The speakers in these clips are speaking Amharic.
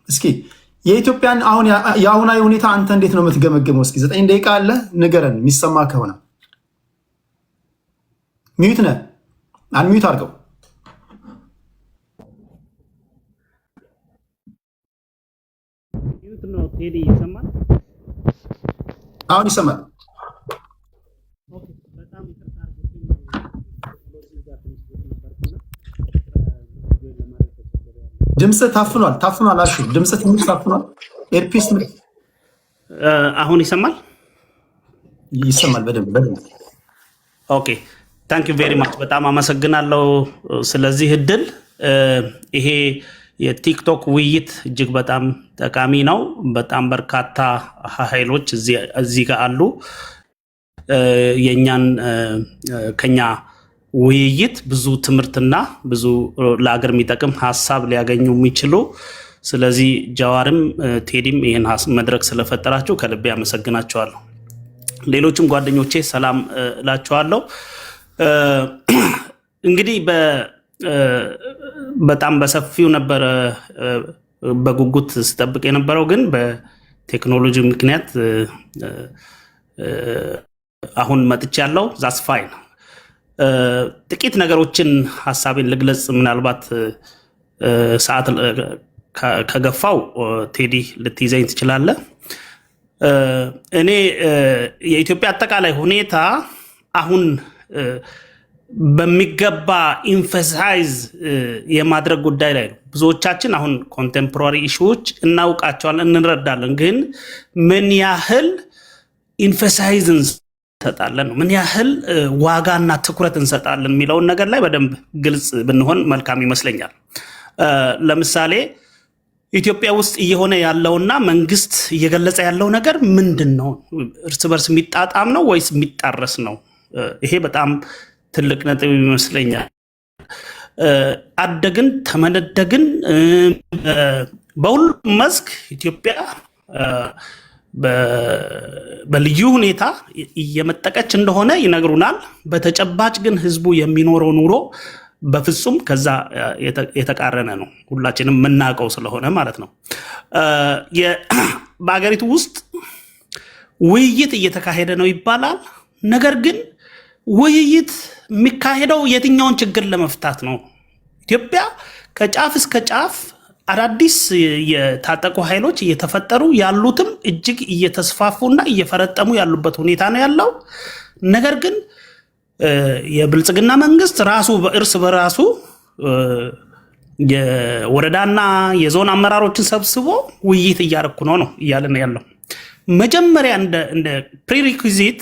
እስኪ የኢትዮጵያን አሁን የአሁናዊ ሁኔታ አንተ እንዴት ነው የምትገመገመው? እስኪ 9 ደቂቃ አለ ንገረን፣ የሚሰማ ከሆነ ሚዩት ነህ፣ አንሚዩት አድርገው። ሚዩት ነው ቴዲ፣ ይሰማል? አሁን ይሰማል። በጣም ይቅርታ ድምጽ ታፍኗል። አሹ ድምጽ ትንሽ ታፍኗል። ኤርፒስ አሁን ይሰማል? ይሰማል በደንብ። ኦኬ ታንክ ዩ ቬሪ ማች። በጣም አመሰግናለሁ ስለዚህ እድል። ይሄ የቲክቶክ ውይይት እጅግ በጣም ጠቃሚ ነው። በጣም በርካታ ኃይሎች እዚህ ጋር አሉ። የኛን ከኛ ውይይት ብዙ ትምህርትና ብዙ ለአገር የሚጠቅም ሀሳብ ሊያገኙ የሚችሉ። ስለዚህ ጀዋርም ቴዲም ይህን መድረክ ስለፈጠራችሁ ከልቤ አመሰግናችኋለሁ። ሌሎችም ጓደኞቼ ሰላም እላችኋለሁ። እንግዲህ በጣም በሰፊው ነበረ በጉጉት ስጠብቅ የነበረው፣ ግን በቴክኖሎጂ ምክንያት አሁን መጥቻለሁ። ዛትስ ፋይን። ጥቂት ነገሮችን ሀሳቤን ልግለጽ። ምናልባት ሰዓት ከገፋው ቴዲ ልትይዘኝ ትችላለህ። እኔ የኢትዮጵያ አጠቃላይ ሁኔታ አሁን በሚገባ ኢንፈሳይዝ የማድረግ ጉዳይ ላይ ነው። ብዙዎቻችን አሁን ኮንቴምፖራሪ ኢሹዎች እናውቃቸዋለን፣ እንረዳለን። ግን ምን ያህል ኢንፈሳይዝ እንሰጣለን ነው፣ ምን ያህል ዋጋና ትኩረት እንሰጣለን የሚለውን ነገር ላይ በደንብ ግልጽ ብንሆን መልካም ይመስለኛል። ለምሳሌ ኢትዮጵያ ውስጥ እየሆነ ያለውና መንግስት እየገለጸ ያለው ነገር ምንድን ነው? እርስ በርስ የሚጣጣም ነው ወይስ የሚጣረስ ነው? ይሄ በጣም ትልቅ ነጥብ ይመስለኛል። አደግን ተመነደግን በሁሉም መስክ ኢትዮጵያ በልዩ ሁኔታ እየመጠቀች እንደሆነ ይነግሩናል። በተጨባጭ ግን ህዝቡ የሚኖረው ኑሮ በፍጹም ከዛ የተቃረነ ነው። ሁላችንም የምናውቀው ስለሆነ ማለት ነው። በሀገሪቱ ውስጥ ውይይት እየተካሄደ ነው ይባላል። ነገር ግን ውይይት የሚካሄደው የትኛውን ችግር ለመፍታት ነው? ኢትዮጵያ ከጫፍ እስከ ጫፍ አዳዲስ የታጠቁ ኃይሎች እየተፈጠሩ ያሉትም እጅግ እየተስፋፉና እየፈረጠሙ ያሉበት ሁኔታ ነው ያለው። ነገር ግን የብልጽግና መንግስት ራሱ እርስ በራሱ የወረዳና የዞን አመራሮችን ሰብስቦ ውይይት እያረኩ ነው እያለ ነው ያለው። መጀመሪያ እንደ ፕሪሪኩዚት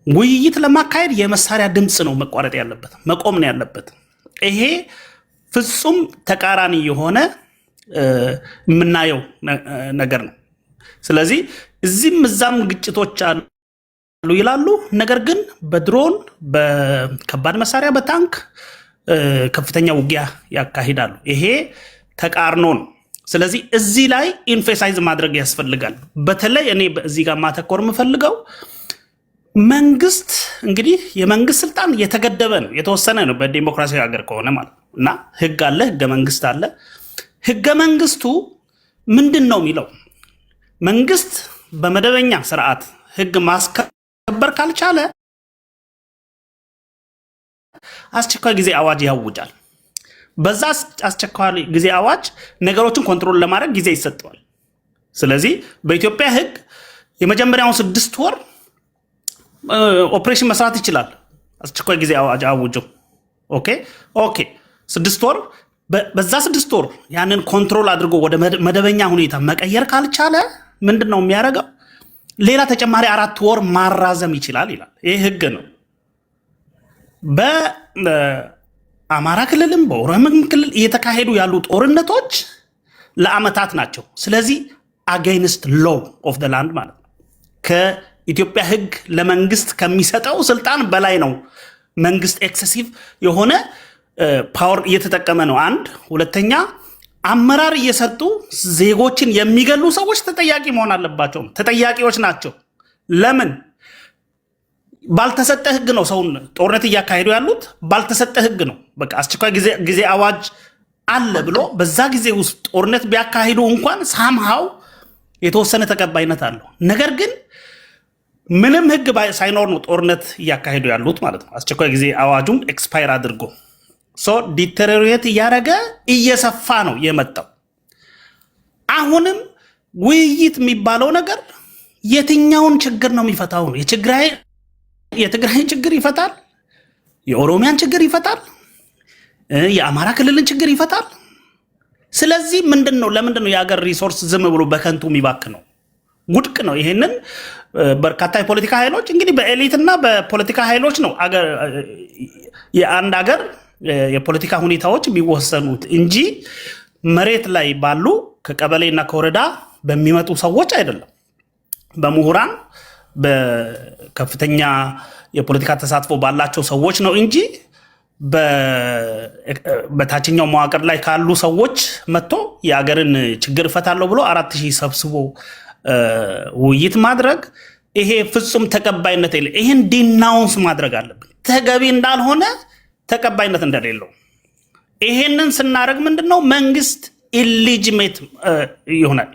ውይይት ለማካሄድ የመሳሪያ ድምፅ ነው መቋረጥ ያለበት፣ መቆም ነው ያለበት። ይሄ ፍጹም ተቃራኒ የሆነ የምናየው ነገር ነው። ስለዚህ እዚህም እዛም ግጭቶች አሉ ይላሉ። ነገር ግን በድሮን በከባድ መሳሪያ በታንክ ከፍተኛ ውጊያ ያካሂዳሉ። ይሄ ተቃርኖ ነው። ስለዚህ እዚህ ላይ ኢንፌሳይዝ ማድረግ ያስፈልጋል። በተለይ እኔ እዚህ ጋር ማተኮር የምፈልገው መንግስት እንግዲህ የመንግስት ስልጣን የተገደበ ነው፣ የተወሰነ ነው በዲሞክራሲያዊ ሀገር ከሆነ ማለት ነው። እና ህግ አለ፣ ህገ መንግስት አለ። ህገ መንግስቱ ምንድን ነው የሚለው? መንግስት በመደበኛ ስርዓት ህግ ማስከበር ካልቻለ አስቸኳይ ጊዜ አዋጅ ያውጃል። በዛ አስቸኳይ ጊዜ አዋጅ ነገሮችን ኮንትሮል ለማድረግ ጊዜ ይሰጠዋል። ስለዚህ በኢትዮጵያ ህግ የመጀመሪያውን 6 ወር ኦፕሬሽን መስራት ይችላል። አስቸኳይ ጊዜ አዋጅ አውጆ ኦኬ 6 ወር። በዛ 6 ወር ያንን ኮንትሮል አድርጎ ወደ መደበኛ ሁኔታ መቀየር ካልቻለ ምንድን ነው የሚያደርገው? ሌላ ተጨማሪ 4 ወር ማራዘም ይችላል ይላል። ይህ ህግ ነው። በአማራ ክልልም በኦሮሚያ ክልል እየተካሄዱ ያሉ ጦርነቶች ለአመታት ናቸው። ስለዚህ አጌንስት ሎው ኦፍ ዘ ላንድ ማለት ነው። ከኢትዮጵያ ህግ ለመንግስት ከሚሰጠው ስልጣን በላይ ነው። መንግስት ኤክሰሲቭ የሆነ ፓወር እየተጠቀመ ነው። አንድ ሁለተኛ፣ አመራር እየሰጡ ዜጎችን የሚገሉ ሰዎች ተጠያቂ መሆን አለባቸው። ተጠያቂዎች ናቸው። ለምን? ባልተሰጠ ህግ ነው ሰውን ጦርነት እያካሄዱ ያሉት። ባልተሰጠ ህግ ነው። በቃ አስቸኳይ ጊዜ አዋጅ አለ ብሎ በዛ ጊዜ ውስጥ ጦርነት ቢያካሂዱ እንኳን ሳምሃው የተወሰነ ተቀባይነት አለው። ነገር ግን ምንም ህግ ሳይኖር ነው ጦርነት እያካሄዱ ያሉት ማለት ነው። አስቸኳይ ጊዜ አዋጁም ኤክስፓየር አድርጎ ዲተሪዮሬት እያደረገ እየሰፋ ነው የመጣው። አሁንም ውይይት የሚባለው ነገር የትኛውን ችግር ነው የሚፈታው? የትግራይን ችግር ይፈታል? የኦሮሚያን ችግር ይፈታል? የአማራ ክልልን ችግር ይፈታል? ስለዚህ ለምንድን ነው የሀገር ሪሶርስ ዝም ብሎ በከንቱ የሚባክ ነው? ውድቅ ነው። ይሄንን በርካታ የፖለቲካ ኃይሎች እንግዲህ በኤሊትና በፖለቲካ ኃይሎች ነው የአንድ ሀገር የፖለቲካ ሁኔታዎች የሚወሰኑት እንጂ መሬት ላይ ባሉ ከቀበሌና ከወረዳ በሚመጡ ሰዎች አይደለም። በምሁራን በከፍተኛ የፖለቲካ ተሳትፎ ባላቸው ሰዎች ነው እንጂ በታችኛው መዋቅር ላይ ካሉ ሰዎች መጥቶ የሀገርን ችግር እፈታለሁ ብሎ 4000 ሰብስቦ ውይይት ማድረግ ይሄ ፍጹም ተቀባይነት የለ። ይሄን ዲናውንስ ማድረግ አለብን፣ ተገቢ እንዳልሆነ ተቀባይነት እንደሌለው። ይሄንን ስናደርግ ምንድነው መንግስት ኢሊጂሜት ይሆናል።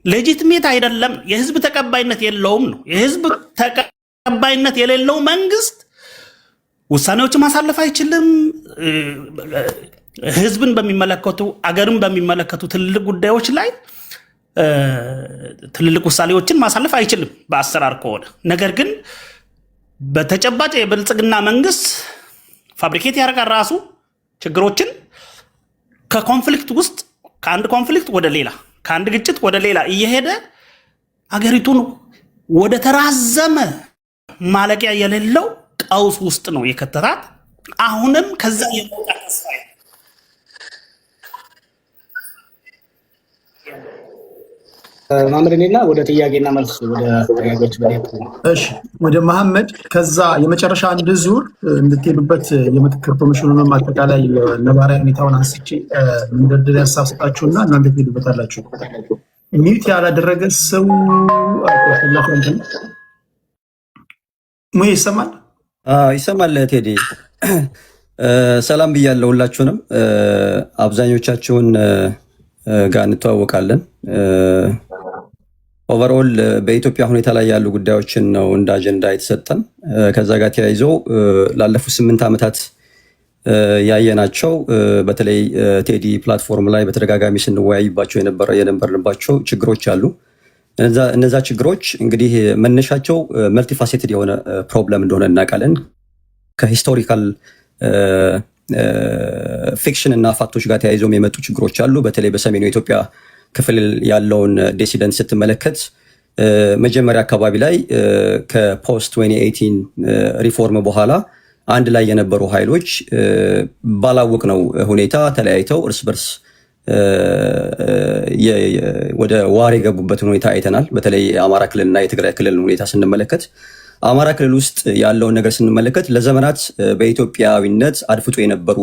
ሌጂቲሜት አይደለም፣ የህዝብ ተቀባይነት የለውም ነው። የህዝብ ተቀባይነት የሌለው መንግስት ውሳኔዎችን ማሳለፍ አይችልም። ህዝብን በሚመለከቱ አገርን በሚመለከቱ ትልልቅ ጉዳዮች ላይ ትልልቅ ውሳኔዎችን ማሳለፍ አይችልም በአሰራር ከሆነ። ነገር ግን በተጨባጭ የብልጽግና መንግስት ፋብሪኬት ያደርጋል ራሱ ችግሮችን ከኮንፍሊክት ውስጥ ከአንድ ኮንፍሊክት ወደ ሌላ ከአንድ ግጭት ወደ ሌላ እየሄደ አገሪቱን ወደ ተራዘመ ማለቂያ የሌለው ቀውስ ውስጥ ነው የከተታት። አሁንም ከዛ የመውጣት ተስፋ ማምረኔና ወደ ጥያቄና መልስ ወደ ጥያቄዎች በሌት። እሺ ወደ መሐመድ ከዛ የመጨረሻ አንድ ዙር እንድትሄዱበት የምክክር ኮሚሽኑንም አጠቃላይ ነባራዊ ሁኔታውን አንስቼ መንደርደሪያ ሀሳብ ሰጣችሁና እናንተ ትሄዱበታላችሁ። ሚዩት ያላደረገ ሰው ሙሄ ይሰማል? ይሰማል ቴዲ። ሰላም ብያለሁ ሁላችሁንም። አብዛኞቻችሁን ጋር እንተዋወቃለን። ኦቨርኦል በኢትዮጵያ ሁኔታ ላይ ያሉ ጉዳዮችን ነው እንደ አጀንዳ የተሰጠን። ከዛ ጋር ተያይዞ ላለፉት 8 ዓመታት ያየናቸው በተለይ ቴዲ ፕላትፎርም ላይ በተደጋጋሚ ስንወያይባቸው የነበርንባቸው ችግሮች አሉ። እነዛ ችግሮች እንግዲህ መነሻቸው መልቲፋሴትድ የሆነ ፕሮብለም እንደሆነ እናውቃለን። ከሂስቶሪካል ፊክሽን እና ፋክቶች ጋር ተያይዘውም የመጡ ችግሮች አሉ። በተለይ በሰሜኑ የኢትዮጵያ ክፍል ያለውን ዲሲደንት ስትመለከት መጀመሪያ አካባቢ ላይ ከፖስት 2018 ሪፎርም በኋላ አንድ ላይ የነበሩ ኃይሎች ባላወቅነው ሁኔታ ተለያይተው እርስ በርስ ወደ ዋር የገቡበትን ሁኔታ አይተናል። በተለይ የአማራ ክልልና የትግራይ ክልልን ሁኔታ ስንመለከት አማራ ክልል ውስጥ ያለውን ነገር ስንመለከት ለዘመናት በኢትዮጵያዊነት አድፍጦ የነበሩ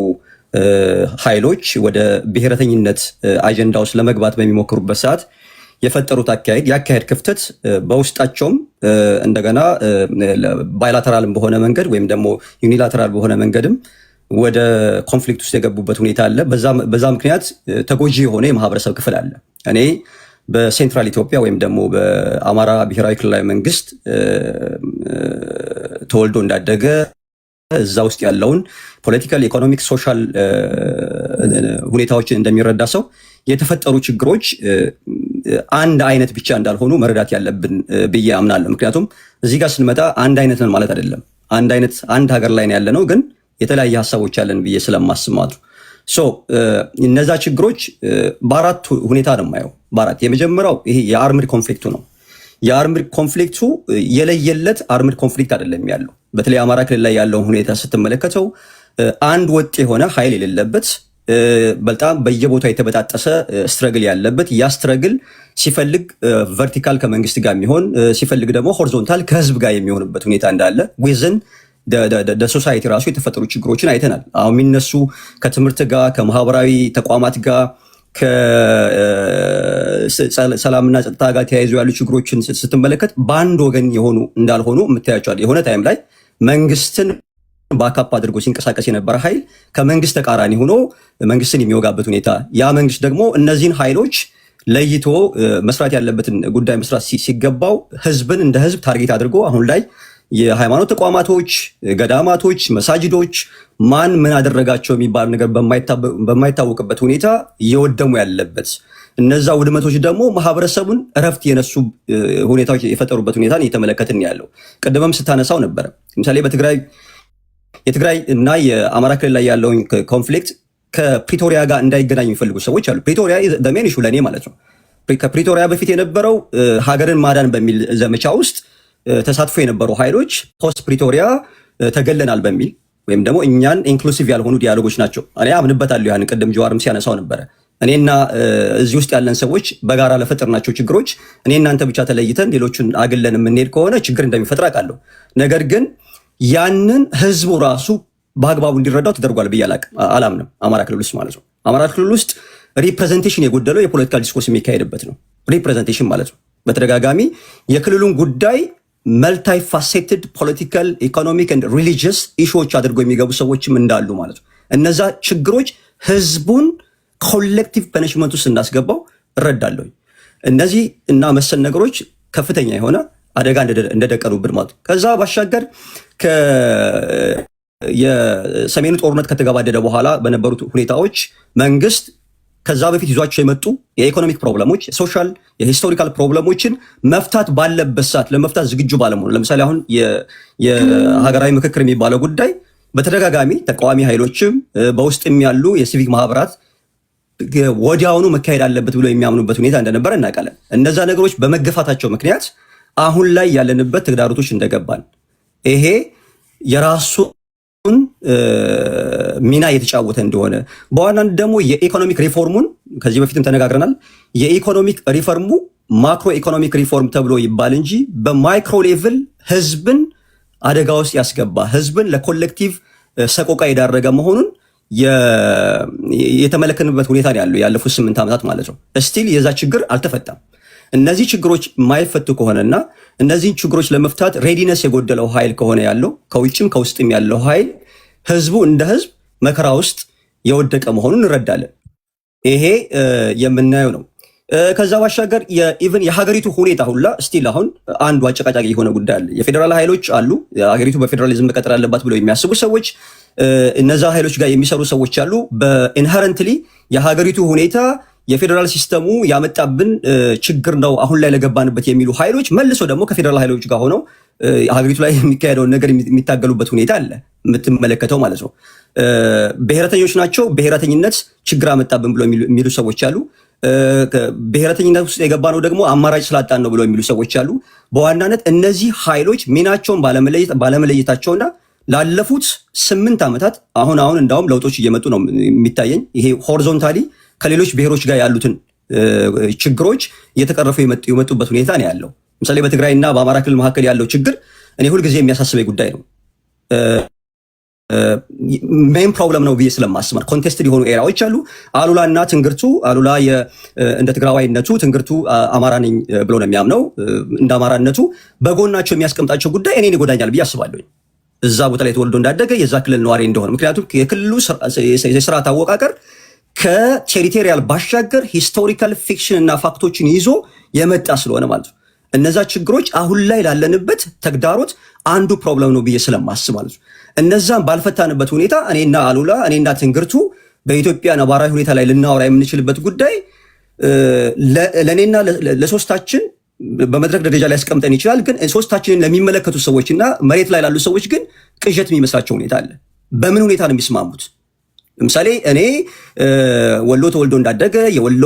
ኃይሎች ወደ ብሔረተኝነት አጀንዳ ውስጥ ለመግባት በሚሞክሩበት ሰዓት የፈጠሩት የአካሄድ ክፍተት በውስጣቸውም እንደገና ባይላተራልም በሆነ መንገድ ወይም ደግሞ ዩኒላተራል በሆነ መንገድም ወደ ኮንፍሊክት ውስጥ የገቡበት ሁኔታ አለ። በዛ ምክንያት ተጎጂ የሆነ የማህበረሰብ ክፍል አለ። እኔ በሴንትራል ኢትዮጵያ ወይም ደግሞ በአማራ ብሔራዊ ክልላዊ መንግስት ተወልዶ እንዳደገ እዛ ውስጥ ያለውን ፖለቲካል፣ ኢኮኖሚክ፣ ሶሻል ሁኔታዎችን እንደሚረዳ ሰው የተፈጠሩ ችግሮች አንድ አይነት ብቻ እንዳልሆኑ መረዳት ያለብን ብዬ አምናለሁ። ምክንያቱም እዚህ ጋር ስንመጣ አንድ አይነት ነን ማለት አይደለም። አንድ ሀገር ላይ ነው ያለ ነው፣ ግን የተለያየ ሀሳቦች ያለን ብዬ ስለማስብ ማለት ነው። እነዛ ችግሮች በአራት ሁኔታ ነው የማየው። የመጀመሪያው ይሄ የአርምድ ኮንፍሊክቱ ነው። የአርምድ ኮንፍሊክቱ የለየለት አርምድ ኮንፍሊክት አይደለም ያለው። በተለይ አማራ ክልል ላይ ያለውን ሁኔታ ስትመለከተው አንድ ወጥ የሆነ ኃይል የሌለበት በጣም በየቦታው የተበጣጠሰ ስትረግል ያለበት፣ ያ ስትረግል ሲፈልግ ቨርቲካል ከመንግስት ጋር የሚሆን ሲፈልግ ደግሞ ሆሪዞንታል ከህዝብ ጋር የሚሆንበት ሁኔታ እንዳለ ዊዝን ሶሳይቲ ራሱ የተፈጠሩ ችግሮችን አይተናል። አሁን የሚነሱ ከትምህርት ጋር ከማህበራዊ ተቋማት ጋር ከሰላምና ጸጥታ ጋር ተያይዞ ያሉ ችግሮችን ስትመለከት በአንድ ወገን የሆኑ እንዳልሆኑ የምታያቸዋል። የሆነ ታይም ላይ መንግስትን ባካፕ አድርጎ ሲንቀሳቀስ የነበረ ኃይል ከመንግስት ተቃራኒ ሆኖ መንግስትን የሚወጋበት ሁኔታ፣ ያ መንግስት ደግሞ እነዚህን ኃይሎች ለይቶ መስራት ያለበትን ጉዳይ መስራት ሲገባው ህዝብን እንደ ህዝብ ታርጌት አድርጎ አሁን ላይ የሃይማኖት ተቋማቶች፣ ገዳማቶች፣ መሳጅዶች ማን ምን አደረጋቸው የሚባል ነገር በማይታወቅበት ሁኔታ እየወደሙ ያለበት፣ እነዛ ውድመቶች ደግሞ ማህበረሰቡን እረፍት የነሱ ሁኔታዎች የፈጠሩበት ሁኔታ እየተመለከትን ያለው። ቅድምም ስታነሳው ነበረ ለምሳሌ የትግራይ እና የአማራ ክልል ላይ ያለውን ኮንፍሊክት ከፕሪቶሪያ ጋር እንዳይገናኝ የሚፈልጉ ሰዎች አሉ። ፕሪቶሪያ ሜን ኢሹ ለእኔ ማለት ነው። ከፕሪቶሪያ በፊት የነበረው ሀገርን ማዳን በሚል ዘመቻ ውስጥ ተሳትፎ የነበሩ ኃይሎች ፖስት ፕሪቶሪያ ተገለናል በሚል ወይም ደግሞ እኛን ኢንክሉሲቭ ያልሆኑ ዲያሎጎች ናቸው። እኔ አምንበታለሁ። ያን ቅድም ጀዋርም ሲያነሳው ነበረ። እኔና እዚህ ውስጥ ያለን ሰዎች በጋራ ለፈጠርናቸው ችግሮች እኔ እናንተ ብቻ ተለይተን ሌሎችን አግለን የምንሄድ ከሆነ ችግር እንደሚፈጥር አውቃለሁ። ነገር ግን ያንን ህዝቡ ራሱ በአግባቡ እንዲረዳው ተደርጓል ብዬ አላምንም። አማራ ክልል ውስጥ ማለት ነው። አማራ ክልል ውስጥ ሪፕሬዘንቴሽን የጎደለው የፖለቲካል ዲስኮርስ የሚካሄድበት ነው። ሪፕሬዘንቴሽን ማለት ነው በተደጋጋሚ የክልሉን ጉዳይ መልታይ ፋሴትድ ፖለቲካል፣ ኢኮኖሚክ ኤንድ ሪሊጂየስ ኢሹዎች አድርገው የሚገቡ ሰዎችም እንዳሉ ማለት ነው። እነዛ ችግሮች ህዝቡን ኮሌክቲቭ ፐኒሽመንት ውስጥ እንዳስገባው እረዳለሁ። እነዚህ እና መሰል ነገሮች ከፍተኛ የሆነ አደጋ እንደደቀኑብን ማለት ነው። ከዛ ባሻገር የሰሜኑ ጦርነት ከተገባደደ በኋላ በነበሩት ሁኔታዎች መንግስት ከዛ በፊት ይዟቸው የመጡ የኢኮኖሚክ ፕሮብለሞች፣ ሶሻል የሂስቶሪካል ፕሮብለሞችን መፍታት ባለበት ሰዓት ለመፍታት ዝግጁ ባለመሆኑ፣ ለምሳሌ አሁን የሀገራዊ ምክክር የሚባለው ጉዳይ በተደጋጋሚ ተቃዋሚ ኃይሎችም በውስጥም ያሉ የሲቪክ ማህበራት ወዲያውኑ መካሄድ አለበት ብሎ የሚያምኑበት ሁኔታ እንደነበረ እናውቃለን። እነዛ ነገሮች በመገፋታቸው ምክንያት አሁን ላይ ያለንበት ተግዳሮቶች እንደገባን ይሄ የራሱን ሚና እየተጫወተ እንደሆነ በዋናነት ደግሞ የኢኮኖሚክ ሪፎርሙን ከዚህ በፊትም ተነጋግረናል። የኢኮኖሚክ ሪፎርሙ ማክሮ ኢኮኖሚክ ሪፎርም ተብሎ ይባል እንጂ በማይክሮ ሌቭል ህዝብን አደጋ ውስጥ ያስገባ፣ ህዝብን ለኮሌክቲቭ ሰቆቃ የዳረገ መሆኑን የተመለከትንበት ሁኔታ ነው ያለው ያለፉት 8 ዓመታት ማለት ነው። ስቲል የዛ ችግር አልተፈታም። እነዚህ ችግሮች የማይፈቱ ከሆነና እነዚህን ችግሮች ለመፍታት ሬዲነስ የጎደለው ኃይል ከሆነ ያለው ከውጭም ከውስጥም ያለው ኃይል ህዝቡ እንደ ህዝብ መከራ ውስጥ የወደቀ መሆኑን እንረዳለን። ይሄ የምናየው ነው። ከዛ ባሻገር ኢቭን የሀገሪቱ ሁኔታ ሁላ ስቲል አሁን አንዱ አጨቃጫቂ የሆነ ጉዳይ አለ። የፌዴራል ኃይሎች አሉ። ሀገሪቱ በፌዴራሊዝም መቀጠል አለባት ብለው የሚያስቡ ሰዎች፣ እነዛ ኃይሎች ጋር የሚሰሩ ሰዎች አሉ። በኢንሄረንትሊ የሀገሪቱ ሁኔታ የፌዴራል ሲስተሙ ያመጣብን ችግር ነው አሁን ላይ ለገባንበት የሚሉ ኃይሎች መልሶ ደግሞ ከፌዴራል ኃይሎች ጋር ሆነው ሀገሪቱ ላይ የሚካሄደውን ነገር የሚታገሉበት ሁኔታ አለ የምትመለከተው ማለት ነው። ብሔረተኞች ናቸው። ብሔረተኝነት ችግር አመጣብን ብሎ የሚሉ ሰዎች አሉ። ብሔረተኝነት ውስጥ የገባ ነው ደግሞ አማራጭ ስላጣን ነው ብሎ የሚሉ ሰዎች አሉ። በዋናነት እነዚህ ኃይሎች ሚናቸውን ባለመለየታቸውና ላለፉት 8 ዓመታት አሁን እንዳውም ለውጦች እየመጡ ነው የሚታየኝ። ይሄ ሆሪዞንታሊ ከሌሎች ብሔሮች ጋር ያሉትን ችግሮች እየተቀረፉ የመጡበት ሁኔታ ነው ያለው። ለምሳሌ በትግራይና በአማራ ክልል መካከል ያለው ችግር እኔ ሁልጊዜ የሚያሳስበኝ ጉዳይ ነው። ሜን ፕሮብለም ነው ብዬ ስለማስብ ኮንቴስትድ የሆኑ ኤሪያዎች አሉ። አሉላና ትንግርቱ፣ አሉላ እንደ ትግራዋይነቱ፣ ትንግርቱ አማራ ነኝ ብሎ ነው የሚያምነው። እንደ አማራነቱ በጎናቸው የሚያስቀምጣቸው ጉዳይ እኔን ይጎዳኛል ብዬ አስባለሁ። እዛ ቦታ ላይ ተወልዶ እንዳደገ የዛ ክልል ነዋሪ እንደሆነ፣ ምክንያቱም የክልሉ የስርዓት አወቃቀር ከቴሪቶሪያል ባሻገር ሂስቶሪካል ፊክሽን እና ፋክቶችን ይዞ የመጣ ስለሆነ ማለት ነው። እነዛ ችግሮች አሁን ላይ ላለንበት ተግዳሮት አንዱ ፕሮብለም ነው ብዬ ስለማስብ ማለት ነው። እነዛም ባልፈታንበት ሁኔታ እኔና አሉላ እኔና ትንግርቱ በኢትዮጵያ ነባራዊ ሁኔታ ላይ ልናወራ የምንችልበት ጉዳይ ለእኔና ለሶስታችን በመድረክ ደረጃ ላይ ያስቀምጠን ይችላል። ግን ሶስታችንን ለሚመለከቱ ሰዎችና መሬት ላይ ላሉ ሰዎች ግን ቅዠት የሚመስላቸው ሁኔታ አለ። በምን ሁኔታ ነው የሚስማሙት? ለምሳሌ እኔ ወሎ ተወልዶ እንዳደገ የወሎ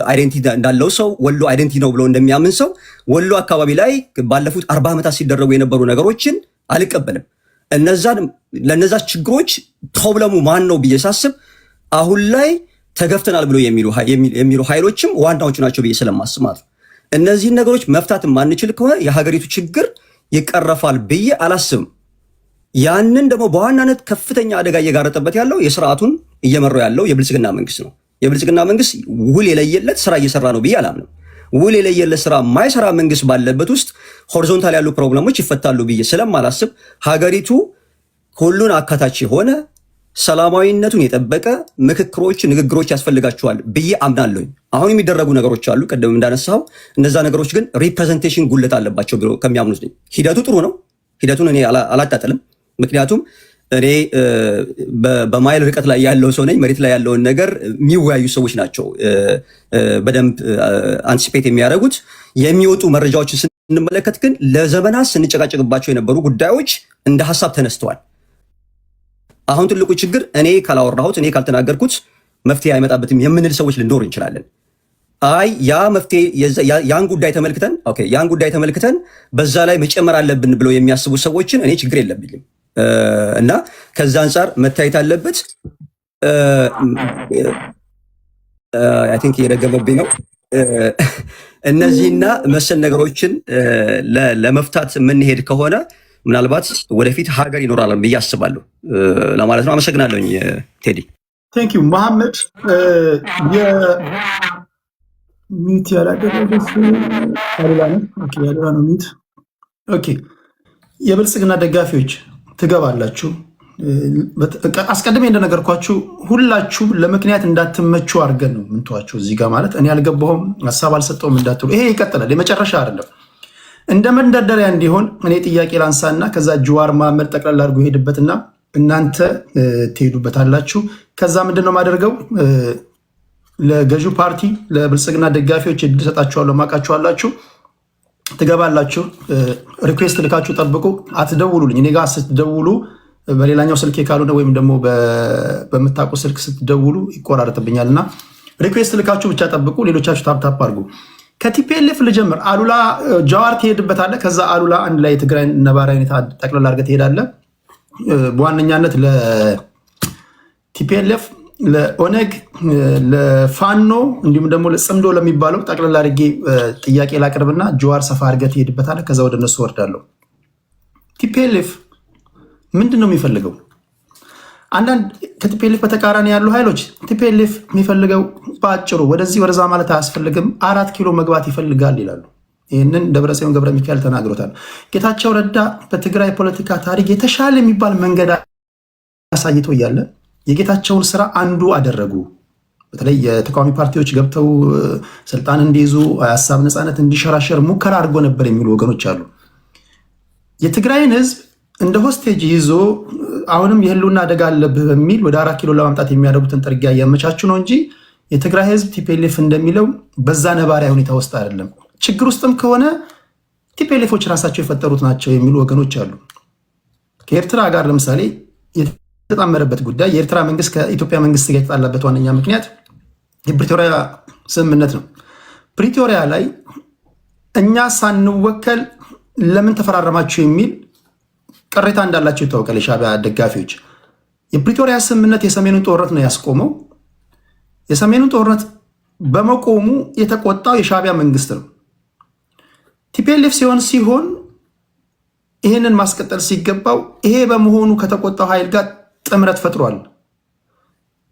አይዴንቲቲ እንዳለው ሰው ወሎ አይዴንቲቲ ነው ብሎ እንደሚያምን ሰው ወሎ አካባቢ ላይ ባለፉት 40 ዓመታት ሲደረጉ የነበሩ ነገሮችን አልቀበልም። ለነዛ ችግሮች ፕሮብለሙ ማን ነው ብዬ ሳስብ አሁን ላይ ተገፍተናል ብሎ የሚሉ ኃይሎችም ዋናዎቹ ናቸው ብዬ ስለማስብ ማለት ነው። እነዚህን ነገሮች መፍታት ማንችል ከሆነ የሀገሪቱ ችግር ይቀረፋል ብዬ አላስብም። ያንን ደግሞ በዋናነት ከፍተኛ አደጋ እየጋረጠበት ያለው የስርዓቱን እየመራው ያለው የብልጽግና መንግስት ነው። የብልጽግና መንግስት ውል የለየለት ስራ እየሰራ ነው ብዬ አላምንም። ውል የለየለት ስራ ማይሰራ መንግስት ባለበት ውስጥ ሆሪዞንታል ያሉ ፕሮብለሞች ይፈታሉ ብዬ ስለማላስብ ሀገሪቱ ሁሉን አካታች የሆነ ሰላማዊነቱን የጠበቀ ምክክሮች፣ ንግግሮች ያስፈልጋቸዋል ብዬ አምናለሁ። አሁን የሚደረጉ ነገሮች አሉ፣ ቅድም እንዳነሳው እነዛ ነገሮች ግን ሪፕሬዘንቴሽን ጉለት አለባቸው ብሎ ከሚያምኑት ነኝ። ሂደቱ ጥሩ ነው፣ ሂደቱን እኔ አላጣጥልም። ምክንያቱም እኔ በማይል ርቀት ላይ ያለው ሰው ነኝ። መሬት ላይ ያለውን ነገር የሚወያዩ ሰዎች ናቸው በደንብ አንቲሲፔት የሚያደርጉት። የሚወጡ መረጃዎችን ስንመለከት ግን ለዘመናት ስንጨቃጨቅባቸው የነበሩ ጉዳዮች እንደ ሀሳብ ተነስተዋል። አሁን ትልቁ ችግር እኔ ካላወራሁት፣ እኔ ካልተናገርኩት መፍትሄ አይመጣበትም የምንል ሰዎች ልንኖር እንችላለን። አይ ያ መፍትሄ ያን ጉዳይ ተመልክተን በዛ ላይ መጨመር አለብን ብለው የሚያስቡ ሰዎችን እኔ ችግር የለብኝም እና ከዛ አንጻር መታየት አለበት። አይ ቲንክ እየደገመብኝ ነው። እነዚህና መሰል ነገሮችን ለመፍታት የምንሄድ ከሆነ ምናልባት ወደፊት ሀገር ይኖራል ብዬ አስባለሁ ለማለት ነው። አመሰግናለሁኝ ቴዲ። ቴንክ ዩ መሐመድ። ሚት ያላደረገች አሉላ ነው። ኦኬ አሉላ ነው ሚት። ኦኬ የብልጽግና ደጋፊዎች ትገባላችሁ። አስቀድሜ እንደነገርኳችሁ ሁላችሁም ለምክንያት እንዳትመቹ አድርገን ነው ምንተዋችሁ እዚህ ጋር ማለት እኔ አልገባሁም ሀሳብ አልሰጠውም እንዳትሉ። ይሄ ይቀጥላል፣ የመጨረሻ አይደለም። እንደ መንደርደሪያ እንዲሆን እኔ ጥያቄ ላንሳና ከዛ ጀዋር መሐመድ ጠቅላላ አድርጎ ይሄድበትና እናንተ ትሄዱበታላችሁ። ከዛ ምንድነው ማደርገው ለገዢው ፓርቲ ለብልጽግና ደጋፊዎች እድል ሰጣችኋለሁ፣ ማቃችኋላችሁ፣ ትገባላችሁ። ሪኩዌስት ልካችሁ ጠብቁ፣ አትደውሉልኝ። እኔ ጋር ስትደውሉ በሌላኛው ስልኬ ካልሆነ ወይም ደግሞ በምታውቁ ስልክ ስትደውሉ ይቆራረጥብኛል እና ሪኩዌስት ልካችሁ ብቻ ጠብቁ። ሌሎቻችሁ ታፕታፕ አድርጉ። ከቲፒኤልኤፍ ልጀምር። አሉላ ጀዋር ትሄድበታለህ። ከዛ አሉላ አንድ ላይ የትግራይ ነባራዊ ሁኔታ ጠቅላላ አድርገህ ትሄዳለህ። በዋነኛነት ለቲፒኤልኤፍ፣ ለኦነግ፣ ለፋኖ እንዲሁም ደግሞ ለጽምዶ ለሚባለው ጠቅላላ አድርጌ ጥያቄ ላቅርብና ጀዋር ሰፋ አድርገህ ትሄድበታለህ። ከዛ ወደ እነሱ ወርዳለሁ። ቲፒኤልኤፍ ምንድን ነው የሚፈልገው? አንዳንድ ከቲፒኤልኤፍ በተቃራኒ ያሉ ኃይሎች ቲፒኤልኤፍ የሚፈልገው በአጭሩ ወደዚህ ወደዛ ማለት አያስፈልግም፣ 4 ኪሎ መግባት ይፈልጋል ይላሉ። ይህንን ደብረጽዮን ገብረ ሚካኤል ተናግሮታል። ጌታቸው ረዳ በትግራይ ፖለቲካ ታሪክ የተሻለ የሚባል መንገድ አሳይቶ እያለ የጌታቸውን ስራ አንዱ አደረጉ። በተለይ የተቃዋሚ ፓርቲዎች ገብተው ስልጣን እንዲይዙ ሀሳብ ነፃነት እንዲሸራሸር ሙከራ አድርጎ ነበር የሚሉ ወገኖች አሉ። የትግራይን ህዝብ እንደ ሆስቴጅ ይዞ አሁንም የህልውና አደጋ አለብህ በሚል ወደ 4 ኪሎ ለማምጣት የሚያደርጉትን ጥርጊያ እያመቻቹ ነው እንጂ የትግራይ ህዝብ ቲፒኤልኤፍ እንደሚለው በዛ ነባሪያ ሁኔታ ውስጥ አይደለም። ችግር ውስጥም ከሆነ ቲፒኤልኤፎች ራሳቸው የፈጠሩት ናቸው የሚሉ ወገኖች አሉ። ከኤርትራ ጋር ለምሳሌ የተጣመረበት ጉዳይ የኤርትራ መንግስት ከኢትዮጵያ መንግስት ጋር የተጣላበት ዋነኛ ምክንያት የፕሪቶሪያ ስምምነት ነው። ፕሪቶሪያ ላይ እኛ ሳንወከል ለምን ተፈራረማችሁ የሚል ቅሬታ እንዳላቸው ይታወቃል። የሻዕቢያ ደጋፊዎች የፕሪቶሪያ ስምምነት የሰሜኑን ጦርነት ነው ያስቆመው። የሰሜኑን ጦርነት በመቆሙ የተቆጣው የሻዕቢያ መንግስት ነው። ቲፒኤልኤፍ ሲሆን ይህንን ማስቀጠል ሲገባው ይሄ በመሆኑ ከተቆጣው ኃይል ጋር ጥምረት ፈጥሯል።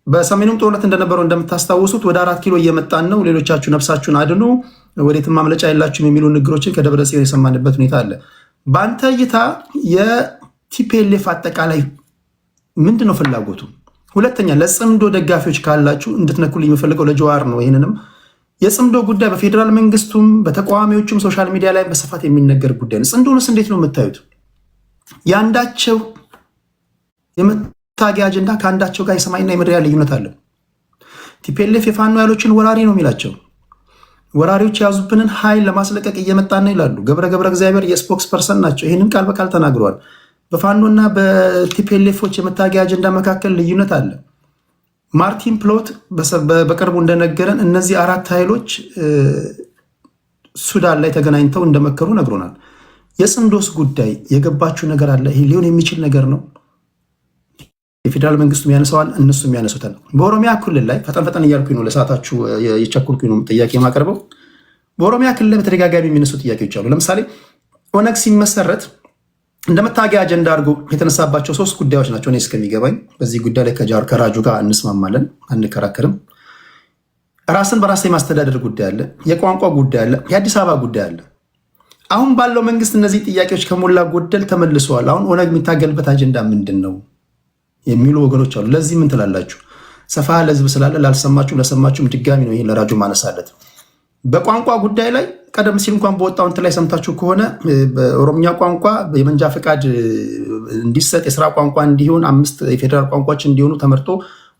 በሰሜኑም ጦርነት እንደነበረው እንደምታስታውሱት ወደ 4 ኪሎ እየመጣን ነው፣ ሌሎቻችሁ ነፍሳችሁን አድኑ፣ ወዴትም ማምለጫ የላችሁም የሚሉ ንግሮችን ከደብረ ጽዮን የሰማንበት ሁኔታ አለ። በአንተ እይታ የቲፒኤልኤፍ አጠቃላይ ምንድን ነው ፍላጎቱ? ሁለተኛ ለጽምዶ ደጋፊዎች ካላችሁ እንድትነኩልኝ የምፈልገው ለጀዋር ነው። ይህንንም የጽምዶ ጉዳይ በፌዴራል መንግስቱም በተቃዋሚዎቹም ሶሻል ሚዲያ ላይ በስፋት የሚነገር ጉዳይ ነው። ጽምዶንስ እንዴት ነው የምታዩት? የአንዳቸው የመታገያ አጀንዳ ከአንዳቸው ጋር የሰማይና የምድር ልዩነት አለው። ቲፒኤልኤፍ የፋኖ ኃይሎችን ወራሪ ነው የሚላቸው። ወራሪዎች የያዙብንን ኃይል ለማስለቀቅ እየመጣን ነው ይላሉ። ገብረ እግዚአብሔር የስፖክስ ፐርሰን ናቸው። ይህንን ቃል በቃል ተናግረዋል። በፋኖና በቲፒኤልኤፎች የመታገያ አጀንዳ መካከል ልዩነት አለ። ማርቲን ፕሎት በቅርቡ እንደነገረን እነዚህ 4 ኃይሎች ሱዳን ላይ ተገናኝተው እንደመከሩ ነግሮናል። የጽምዶስ ጉዳይ የገባችሁ ነገር አለ? ይህ ሊሆን የሚችል ነገር ነው? የፌዴራል መንግስቱም ያነሰዋል፣ እነሱም ያነሱታል። በኦሮሚያ ክልል ላይ ፈጠን እያልኩኝ ነው፣ ለሰዓታችሁ የቸኩልኩኝ ነው ጥያቄ የማቀርበው። በኦሮሚያ ክልል ላይ በተደጋጋሚ የሚነሱ ጥያቄዎች አሉ። ለምሳሌ ኦነግ ሲመሰረት እንደ መታገያ አጀንዳ አድርጎ የተነሳባቸው 3 ጉዳዮች ናቸው እኔ እስከሚገባኝ። በዚህ ጉዳይ ላይ ከራጁ ጋር እንስማማለን፣ አንከራከርም። ራስን በራስ የማስተዳደር ጉዳይ አለ፣ የቋንቋ ጉዳይ አለ፣ የአዲስ አበባ ጉዳይ አለ። አሁን ባለው መንግስት እነዚህ ጥያቄዎች ከሞላ ጎደል ተመልሰዋል። አሁን ኦነግ የሚታገልበት አጀንዳ ምንድን ነው የሚሉ ወገኖች አሉ። ለዚህ ምን ትላላችሁ? ሰፋ ለህዝብ ስላለ ላልሰማችሁ ለሰማችሁም ድጋሚ ነው ይሄን ለራጆ ማነሳለት። በቋንቋ ጉዳይ ላይ ቀደም ሲል እንኳን በወጣው እንትን ላይ ሰምታችሁ ከሆነ በኦሮምኛ ቋንቋ የመንጃ ፈቃድ እንዲሰጥ የስራ ቋንቋ እንዲሆን 5 የፌዴራል ቋንቋዎች እንዲሆኑ ተመርጦ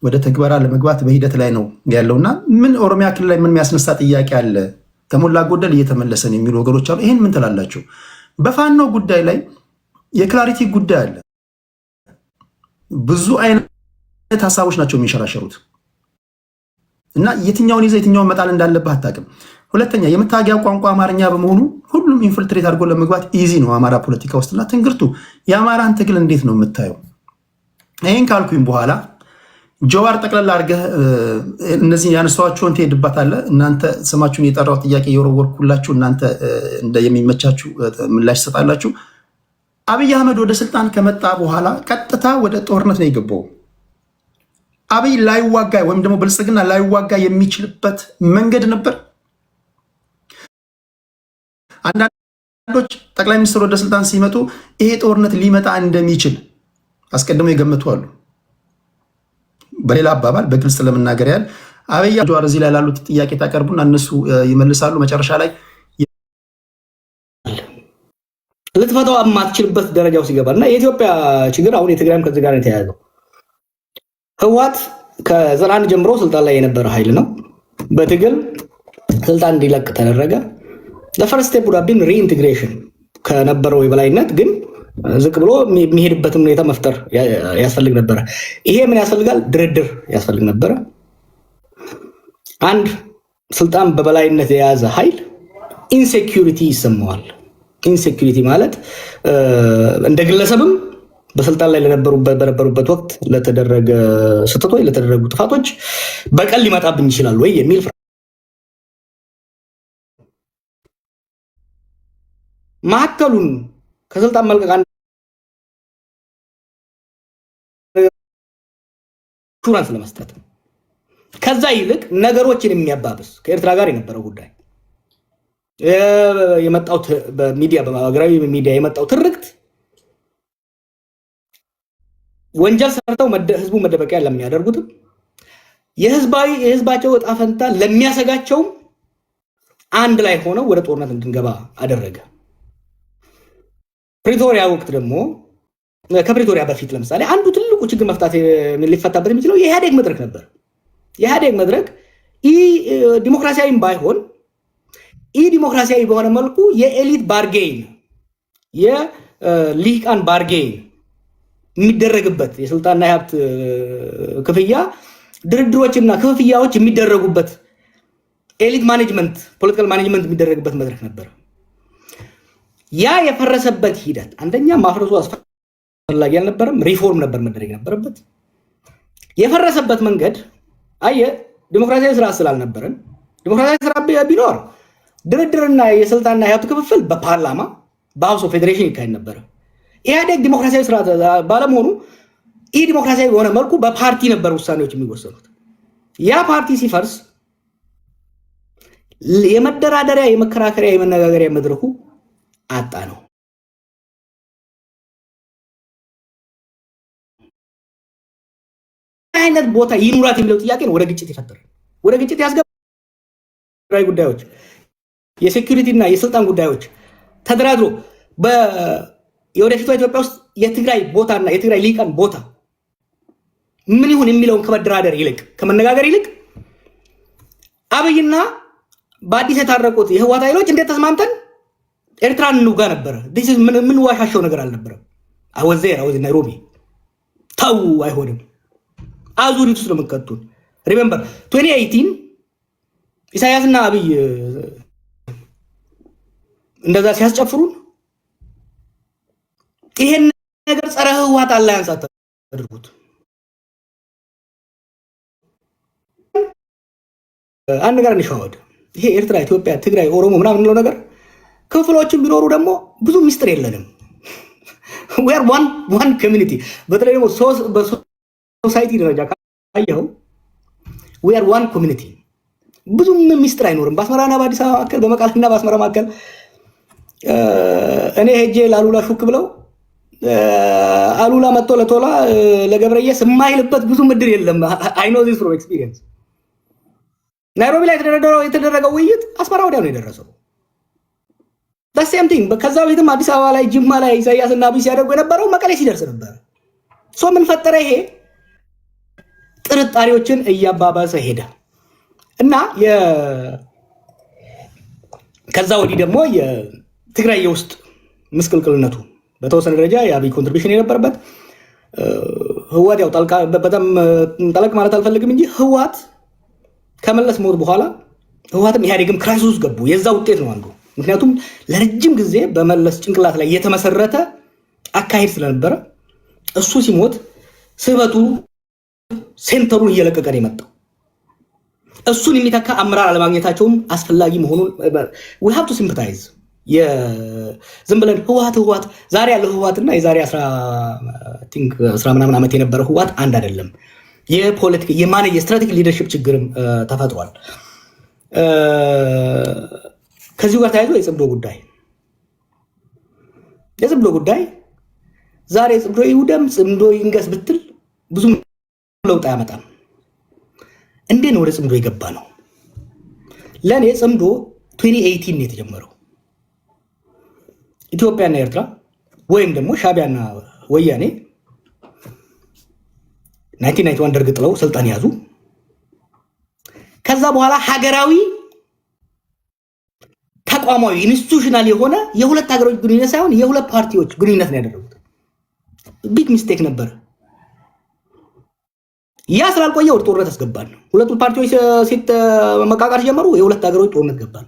ወደ ተግበራ ለመግባት በሂደት ላይ ነው ያለውና ምን ኦሮሚያ ክልል ላይ ምን የሚያስነሳ ጥያቄ አለ? ከሞላ ጎደል እየተመለሰን የሚሉ ወገኖች አሉ። ይህን ምን ትላላችሁ? በፋኖ ጉዳይ ላይ የክላሪቲ ጉዳይ አለ። ብዙ አይነት ሀሳቦች ናቸው የሚንሸራሸሩት እና የትኛውን ይዘህ የትኛውን መጣል እንዳለብህ አታውቅም። ሁለተኛ የመታገያ ቋንቋ አማርኛ በመሆኑ ሁሉም ኢንፊልትሬት አድርጎ ለመግባት ኢዚ ነው አማራ ፖለቲካ ውስጥና ትንግርቱ የአማራን ትግል እንዴት ነው የምታየው? ይህን ካልኩኝ በኋላ ጀዋር ጠቅላላ አድርገህ እነዚህ ያነሳኋቸውን ትሄድባታለህ። እናንተ ስማችሁን የጠራው ጥያቄ የወረወርኩላችሁ እናንተ የሚመቻችሁ ምላሽ ትሰጣላችሁ። አብይ አህመድ ወደ ስልጣን ከመጣ በኋላ ቀጥታ ወደ ጦርነት ነው የገባው። አብይ ላይዋጋ ወይም ደግሞ ብልጽግና ላይዋጋ የሚችልበት መንገድ ነበር። አንዳንዶች ጠቅላይ ሚኒስትር ወደ ስልጣን ሲመጡ ይሄ ጦርነት ሊመጣ እንደሚችል አስቀድመው የገመቱ አሉ። በሌላ አባባል በግልጽ ለመናገር ያህል አብይ ጀዋር እዚህ ላይ ላሉት ጥያቄ ታቀርቡና እነሱ ይመልሳሉ። መጨረሻ ላይ ልትፈታው የማትችልበት ደረጃው ሲገባ እና የኢትዮጵያ ችግር አሁን የትግራይም ከዚህ ጋር የተያያዘው ህወሓት ከ91 ጀምሮ ስልጣን ላይ የነበረ ኃይል ነው። በትግል ስልጣን እንዲለቅ ተደረገ። ለፈርስት ስቴፕ ቡዳቢን ሪኢንቴግሬሽን ከነበረው የበላይነት ግን ዝቅ ብሎ የሚሄድበትን ሁኔታ መፍጠር ያስፈልግ ነበረ። ይሄ ምን ያስፈልጋል? ድርድር ያስፈልግ ነበረ። አንድ ስልጣን በበላይነት የያዘ ኃይል ኢንሴኪዩሪቲ ይሰማዋል። ኢንሴኪዩሪቲ ማለት እንደ ግለሰብም በስልጣን ላይ በነበሩበት ወቅት ለተደረገ ስህተቶች፣ ለተደረጉ ጥፋቶች በቀል ሊመጣብኝ ይችላል ወይ የሚል ማዕከሉን ከስልጣን መልቀቅ ሹራንስ ለመስጠት ከዛ ይልቅ ነገሮችን የሚያባብስ ከኤርትራ ጋር የነበረው ጉዳይ የመጣው በሚዲያ በማህበራዊ ሚዲያ የመጣው ትርክት ወንጀል ሰርተው ህዝቡ መደበቂያ ለሚያደርጉትም የህዝባቸው ዕጣ ፈንታ ለሚያሰጋቸውም አንድ ላይ ሆነው ወደ ጦርነት እንድንገባ አደረገ። ፕሪቶሪያ ወቅት ደግሞ ከፕሪቶሪያ በፊት ለምሳሌ አንዱ ትልቁ ችግር መፍታት ሊፈታበት የሚችለው የኢህአዴግ መድረክ ነበር። የኢህአዴግ መድረክ ዲሞክራሲያዊም ባይሆን ዲሞክራሲያዊ በሆነ መልኩ የኤሊት ባርጌን የሊቃን ባርጌን የሚደረግበት የስልጣንና የሀብት ክፍያ ድርድሮችና ክፍያዎች የሚደረጉበት ኤሊት ማኔጅመንት ፖለቲካል ማኔጅመንት የሚደረግበት መድረክ ነበር። ያ የፈረሰበት ሂደት አንደኛ ማፍረሱ አስፈላጊ አልነበረም፣ ሪፎርም ነበር መደረግ ነበረበት። የፈረሰበት መንገድ ዲሞክራሲያዊ ስራ ስላልነበረን፣ ዲሞክራሲያዊ ስራ ቢኖር ድርድርና የስልጣንና የሀብት ክፍፍል በፓርላማ በሀውስ ኦፍ ፌዴሬሽን ይካሄድ ነበረ። ኢህአዴግ ዲሞክራሲያዊ ስራ ባለመሆኑ ዲሞክራሲያዊ በሆነ መልኩ በፓርቲ ነበር ውሳኔዎች የሚወሰኑት። ያ ፓርቲ ሲፈርስ የመደራደሪያ የመከራከሪያ የመነጋገሪያ መድረኩ አጣ ነው። አይነት ቦታ ይኑራት የሚለው ጥያቄ ነው ወደ ግጭት ይፈጠራል። ወደ ግጭት ያስገባል ጉዳዮች የሴኩሪቲ እና የስልጣን ጉዳዮች ተደራድሮ የወደፊቷ ኢትዮጵያ ውስጥ የትግራይ ቦታና የትግራይ ሊቃን ቦታ ምን ይሁን የሚለውን ከመደራደር ይልቅ ከመነጋገር ይልቅ አብይና በአዲስ የታረቁት የህወሓት ኃይሎች እንዴት ተስማምተን ኤርትራን እንውጋ ነበረ። ምን ዋሻቸው ነገር አልነበረም። አወዘራ ናይሮቢ ተው አይሆንም። አዙሪት ውስጥ ነው የምትከቱን። ሪሜምበር 2018 ኢሳያስና አብይ እንደዛ ሲያስጨፍሩን ይሄን ነገር ጸረ ህወሓት አላያንስ አድርጉት። አንድ ነገር እንሻወድ። ይሄ ኤርትራ፣ ኢትዮጵያ፣ ትግራይ፣ ኦሮሞ ምናምን ነው ነገር ክፍሎችን ቢኖሩ ደግሞ ብዙ ሚስጥር የለንም። we are one community። በተለይ ደግሞ በሶሳይቲ ደረጃ ካየኸው we are one community ብዙ ሚስጥር አይኖርም። በአስመራና በአዲስ አበባ መካከል፣ በመቀሌና በአስመራ መካከል እኔ ሄጄ ላሉላ ሹክ ብለው አሉላ መጥቶ ለቶላ ለገብረየስ የማይልበት ብዙ ምድር የለም። አይ ኖ ዚስ ፍሮም ኤክስፒሪየንስ። ናይሮቢ ላይ የተደረገው ውይይት አስመራ ወዲያው ነው የደረሰው። ሴም ቲንግ። ከዛ በፊትም አዲስ አበባ ላይ ጅማ ላይ ኢሳያስ እና አብይ ሲያደርጉ የነበረው መቀሌ ሲደርስ ነበር። ምን ፈጠረ? ይሄ ጥርጣሬዎችን እያባባሰ ሄደ እና ከዛ ወዲህ ደግሞ የትግራይ የውስጥ ምስቅልቅልነቱ በተወሰነ ደረጃ የአብይ ኮንትሪቢሽን የነበረበት ህወሓት ያው በጣም ጠለቅ ማለት አልፈልግም እንጂ ህወሓት ከመለስ ሞት በኋላ ህወሓትም ኢህአዴግም ክራይሲስ ውስጥ ገቡ። የዛ ውጤት ነው አንዱ። ምክንያቱም ለረጅም ጊዜ በመለስ ጭንቅላት ላይ የተመሰረተ አካሄድ ስለነበረ እሱ ሲሞት ስበቱ ሴንተሩን እየለቀቀ ነው የመጣው። እሱን የሚተካ አመራር አለማግኘታቸውም አስፈላጊ መሆኑን we have to sympathize። ዝም ብለን ህወሓት ዛሬ ያለው ህወሓትና የዛሬ 10 ምናምን ዓመት የነበረው ህወሓት አንድ አይደለም። የፖለቲካ የስትራቴጂክ ሊደርሺፕ ችግርም ተፈጥሯል። ከዚሁ ጋር ተያይዞ የጽምዶ ጉዳይ ዛሬ ጽምዶ ይውደም ጽምዶ ይንገስ ብትል ብዙ ለውጥ አያመጣም። እንዴት ነው ወደ ጽምዶ የገባ ነው? ለኔ ጽምዶ 2018 ነው የተጀመረው። ኢትዮጵያና ኤርትራ ወይም ደግሞ ሻቢያና ወያኔ 1991 ደርግ ጥለው ስልጣን ያዙ። ከዛ በኋላ ሀገራዊ ተቋማዊ ኢንስቲትዩሽናል የሆነ የሁለት ሀገሮች ግንኙነት ሳይሆን የሁለት ፓርቲዎች ግንኙነት ነው ያደረጉት። ቢግ ሚስቴክ ነበር። ያ ስላልቆየ ወደ ጦርነት አስገባን። ሁለቱ ፓርቲዎች መቃቃር ጀመሩ። የሁለት ሀገሮች ጦርነት ገባን።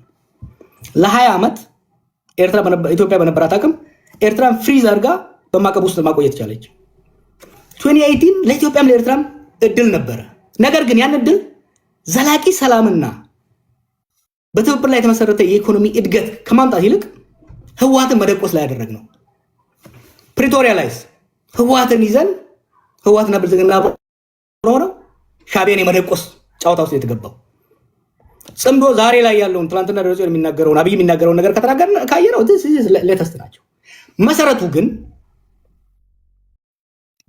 ለ20 ዓመት ኢትዮጵያ በነበራት አቅም ኤርትራን ፍሪዝ አድርጋ በማዕቀብ ውስጥ ማቆየት ቻለች። 2018 ለኢትዮጵያም ለኤርትራም እድል ነበረ። ነገር ግን ያን እድል ዘላቂ ሰላምና በትብብር ላይ የተመሰረተ የኢኮኖሚ እድገት ከማምጣት ይልቅ ህወሓትን መደቆስ ላይ ያደረግ ነው። ፕሪቶሪያ ላይስ ህወሓትን ይዘን ህወሓትና ብልጽግና ሆኖ ሻቢያን የመደቆስ ጫውታ ውስጥ የተገባው ጽምዶ ዛሬ ላይ ያለውን ትናንትና ደረጃ የሚናገረውን አብይ የሚናገረውን ነገር ከተናገርን ካየነው ሌተስት ናቸው። መሰረቱ ግን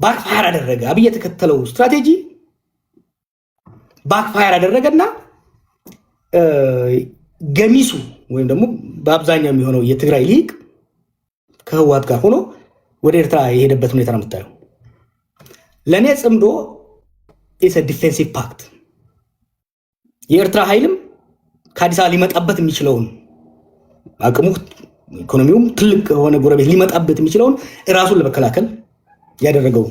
ባክፋየር አደረገ። አብይ የተከተለው ስትራቴጂ ባክፋየር አደረገና ገሚሱ ወይም ደግሞ በአብዛኛው የሚሆነው የትግራይ ሊግ ከህወሓት ጋር ሆኖ ወደ ኤርትራ የሄደበት ሁኔታ ነው የምታየው። ለኔ ጽምዶ ኢስ አ ዲፌንሲቭ ፓክት። የኤርትራ ኃይልም ከአዲስ አበባ ሊመጣበት የሚችለውን አቅሙ ኢኮኖሚውም ትልቅ ከሆነ ጎረቤት ሊመጣበት የሚችለውን እራሱን ለመከላከል ያደረገው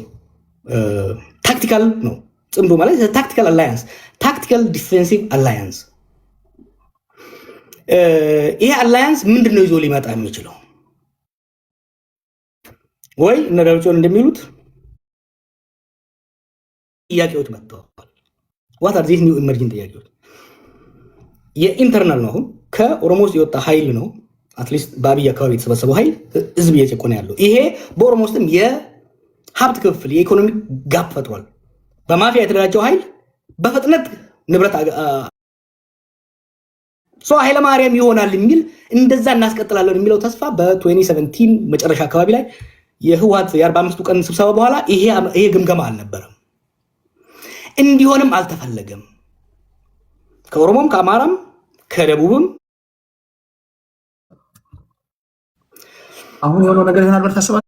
ታክቲካል ነው። ጽምዶ ማለት ታክቲካል አላያንስ፣ ታክቲካል ዲፌንሲቭ አላያንስ። ይሄ አላያንስ ምንድን ነው ይዞ ሊመጣ የሚችለው? ወይ እነ ደብረጽዮን እንደሚሉት ጥያቄዎች መጥተዋል። ዋት አር ዚስ ኒው ኢመርጂንግ ጥያቄዎች? የኢንተርናል ነው። አሁን ከኦሮሞ ውስጥ የወጣ ኃይል ነው። አትሊስት በአብይ አካባቢ የተሰበሰበው ኃይል ህዝብ እየጨቆነ ያለው ይሄ በኦሮሞ ውስጥም የሀብት ክፍል የኢኮኖሚ ጋፕ ፈጥሯል። በማፊያ የተደራጀው ኃይል በፍጥነት ንብረት ኃይለ ማርያም ይሆናል የሚል እንደዛ እናስቀጥላለን የሚለው ተስፋ በ2017 መጨረሻ አካባቢ ላይ የህወሓት የ45ቱ ቀን ስብሰባ በኋላ ይሄ ግምገማ አልነበረም። እንዲሆንም አልተፈለገም። ከኦሮሞም ከአማራም ከደቡብም አሁን የሆነው ነገር ይሆናል ብለህ ታስባለህ?